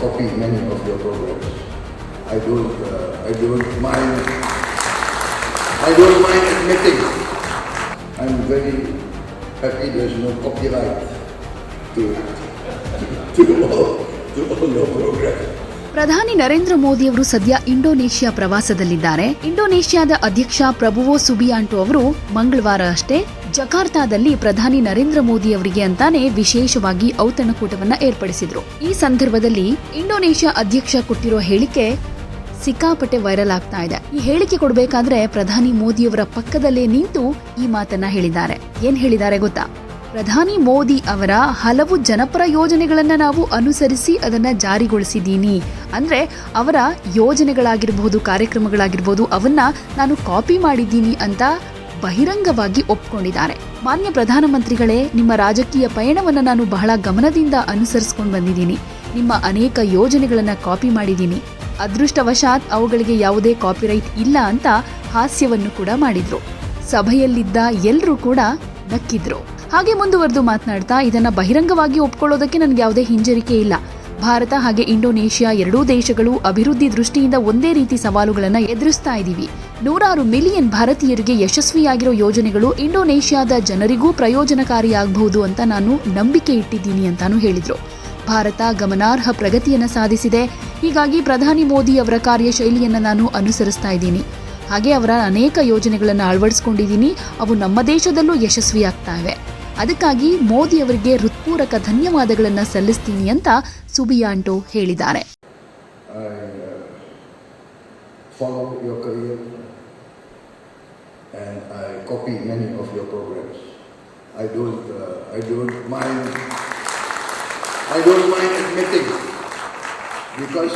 copy many of your programs. I don't mind admitting I'm very happy there's no copyright to all your programs. ಪ್ರಧಾನಿ ನರೇಂದ್ರ ಮೋದಿ ಅವರು ಸದ್ಯ Indonesia ಪ್ರವಾಸದಲ್ಲಿದ್ದಾರೆ. ಇಂಡೋನೇಷ್ಯಾದ ಅಧ್ಯಕ್ಷ ಪ್ರಭುವೋ Subianto ಅವರು ಮಂಗಳವಾರ ಅಷ್ಟೇ ಜಕಾರ್ತಾದಲ್ಲಿ ಪ್ರಧಾನಿ ನರೇಂದ್ರ ಮೋದಿ ಅವರಿಗೆ ಅಂತಾನೆ ವಿಶೇಷವಾಗಿ ಔತಣಕೂಟವನ್ನ ಏರ್ಪಡಿಸಿದ್ರು. ಈ ಸಂದರ್ಭದಲ್ಲಿ ಇಂಡೋನೇಷ್ಯಾ ಅಧ್ಯಕ್ಷ ಕೊಟ್ಟಿರೋ ಹೇಳಿಕೆ ಸಿಕ್ಕಾಪಟ್ಟೆ ವೈರಲ್ ಆಗ್ತಾ ಇದೆ. ಈ ಹೇಳಿಕೆ ಕೊಡಬೇಕಾದ್ರೆ ಪ್ರಧಾನಿ ಮೋದಿಯವರ ಪಕ್ಕದಲ್ಲೇ ನಿಂತು ಈ ಮಾತನ್ನ ಹೇಳಿದ್ದಾರೆ. ಏನ್ ಹೇಳಿದ್ದಾರೆ ಗೊತ್ತಾ? ಪ್ರಧಾನಿ ಮೋದಿ ಅವರ ಹಲವು ಜನಪರ ಯೋಜನೆಗಳನ್ನ ನಾವು ಅನುಸರಿಸಿ ಅದನ್ನ ಜಾರಿಗೊಳಿಸಿದ್ದೀನಿ. ಅಂದ್ರೆ ಅವರ ಯೋಜನೆಗಳಾಗಿರಬಹುದು, ಕಾರ್ಯಕ್ರಮಗಳಾಗಿರ್ಬೋದು, ಅವನ್ನ ನಾನು ಕಾಪಿ ಮಾಡಿದ್ದೀನಿ ಅಂತ ಬಹಿರಂಗವಾಗಿ ಒಪ್ಕೊಂಡಿದ್ದಾರೆ. ಮಾನ್ಯ ಪ್ರಧಾನಮಂತ್ರಿಗಳೇ, ನಿಮ್ಮ ರಾಜಕೀಯ ಪಯಣವನ್ನ ನಾನು ಬಹಳ ಗಮನದಿಂದ ಅನುಸರಿಸಿಕೊಂಡು ಬಂದಿದ್ದೀನಿ. ನಿಮ್ಮ ಅನೇಕ ಯೋಜನೆಗಳನ್ನ ಕಾಪಿ ಮಾಡಿದ್ದೀನಿ. ಅದೃಷ್ಟವಶಾತ್ ಅವುಗಳಿಗೆ ಯಾವುದೇ ಕಾಪಿರೈಟ್ ಇಲ್ಲ ಅಂತ ಹಾಸ್ಯವನ್ನು ಕೂಡ ಮಾಡಿದ್ರು. ಸಭೆಯಲ್ಲಿದ್ದ ಎಲ್ಲರೂ ಕೂಡ ನಕ್ಕಿದ್ರು. ಹಾಗೆ ಮುಂದುವರೆದು ಮಾತನಾಡ್ತಾ, ಇದನ್ನ ಬಹಿರಂಗವಾಗಿ ಒಪ್ಕೊಳ್ಳೋದಕ್ಕೆ ನನಗೆ ಯಾವುದೇ ಹಿಂಜರಿಕೆ ಇಲ್ಲ. ಭಾರತ ಹಾಗೆ ಇಂಡೋನೇಷ್ಯಾ ಎರಡೂ ದೇಶಗಳು ಅಭಿವೃದ್ಧಿ ದೃಷ್ಟಿಯಿಂದ ಒಂದೇ ರೀತಿ ಸವಾಲುಗಳನ್ನ ಎದುರಿಸ್ತಾ ಇದ್ದೀವಿ. 100 ಮಿಲಿಯನ್ ಭಾರತೀಯರಿಗೆ ಯಶಸ್ವಿಯಾಗಿರೋ ಯೋಜನೆಗಳು ಇಂಡೋನೇಷ್ಯಾದ ಜನರಿಗೂ ಪ್ರಯೋಜನಕಾರಿಯಾಗಬಹುದು ಅಂತ ನಾನು ನಂಬಿಕೆ ಇಟ್ಟಿದ್ದೀನಿ ಅಂತಾನು ಹೇಳಿದ್ರು. ಭಾರತ ಗಮನಾರ್ಹ ಪ್ರಗತಿಯನ್ನ ಸಾಧಿಸಿದೆ. ಹೀಗಾಗಿ ಪ್ರಧಾನಿ ಮೋದಿ ಅವರ ಕಾರ್ಯಶೈಲಿಯನ್ನ ನಾನು ಅನುಸರಿಸ್ತಾ ಇದ್ದೀನಿ. ಹಾಗೆ ಅವರ ಅನೇಕ ಯೋಜನೆಗಳನ್ನು ಅಳವಡಿಸಿಕೊಂಡಿದ್ದೀನಿ. ಅವು ನಮ್ಮ ದೇಶದಲ್ಲೂ ಯಶಸ್ವಿಯಾಗ್ತಾ ಇವೆ. ಅದಕ್ಕಾಗಿ ಮೋದಿ ಅವರಿಗೆ ಹೃತ್ಪೂರ್ವಕ ಧನ್ಯವಾದಗಳನ್ನು ಸಲ್ಲಿಸ್ತೀನಿ ಅಂತ ಸುಬಿಯಾಂಟೋ ಹೇಳಿದ್ದಾರೆ. Follow your career and I copy many of your programs. I don't mind admitting, because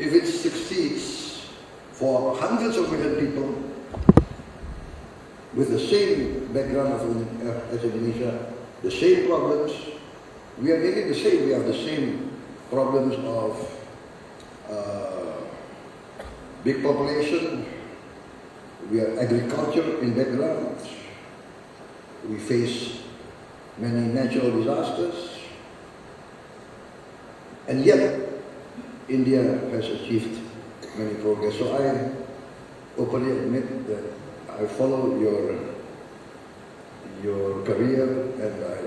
if it succeeds for hundreds of million people with the same background as Indonesia, the same problems, we are nearly the same. We have the same problems of big population. We are agriculture in background. We face many natural disasters, and yet India has achieved many progress. So I openly admit that I follow your career and I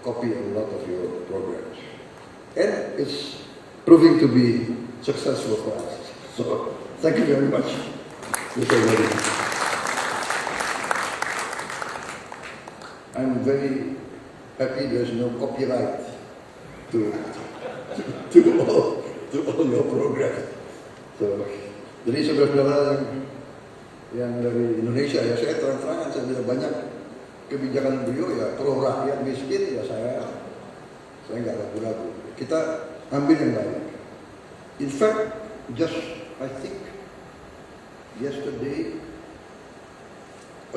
copy a lot of your programs, and it's proving to be successful for us. So thank you very much, Mr. Modi. I'm very happy there's no copyright to all your programs. So, jadi saudara-saudara yang dari Indonesia, ya saya terang-terangan, saya bilang banyak kebijakan beliau ya pro rakyat miskin, ya saya nggak ragu-ragu. Kita ambil yang baik. In fact, just I think yesterday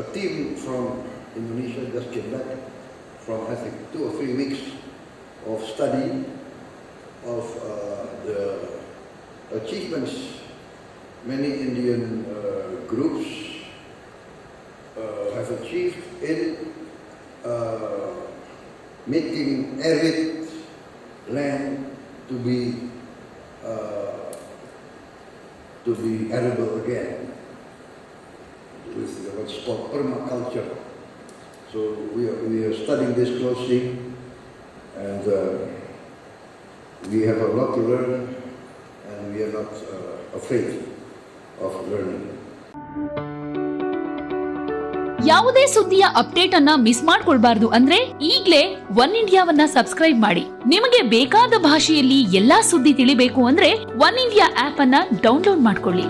a team from Indonesia just came back from I think 2 or 3 weeks of study of the achievements many Indian groups have achieved in making arid land to be arable again with what's called permaculture. So we are studying this closely, and we have a lot to learn, and we are not afraid of learning. ಯಾವುದೇ ಸುದ್ದಿಯ update ಅನ್ನ miss ಮಾಡ್ಕೊಳ್ಬಾರ್ದು ಅಂದ್ರೆ ಈಗ್ಲೇ one ಇಂಡಿಯಾವನ್ನ subscribe ಮಾಡಿ. ನಿಮಗೆ ಬೇಕಾದ ಭಾಷೆಯಲ್ಲಿ ಎಲ್ಲಾ ಸುದ್ದಿ ತಿಳಿಬೇಕು ಅಂದ್ರೆ ಒನ್ ಇಂಡಿಯಾ ಆಪ್ ಅನ್ನ ಡೌನ್ಲೋಡ್ ಮಾಡ್ಕೊಳ್ಳಿ.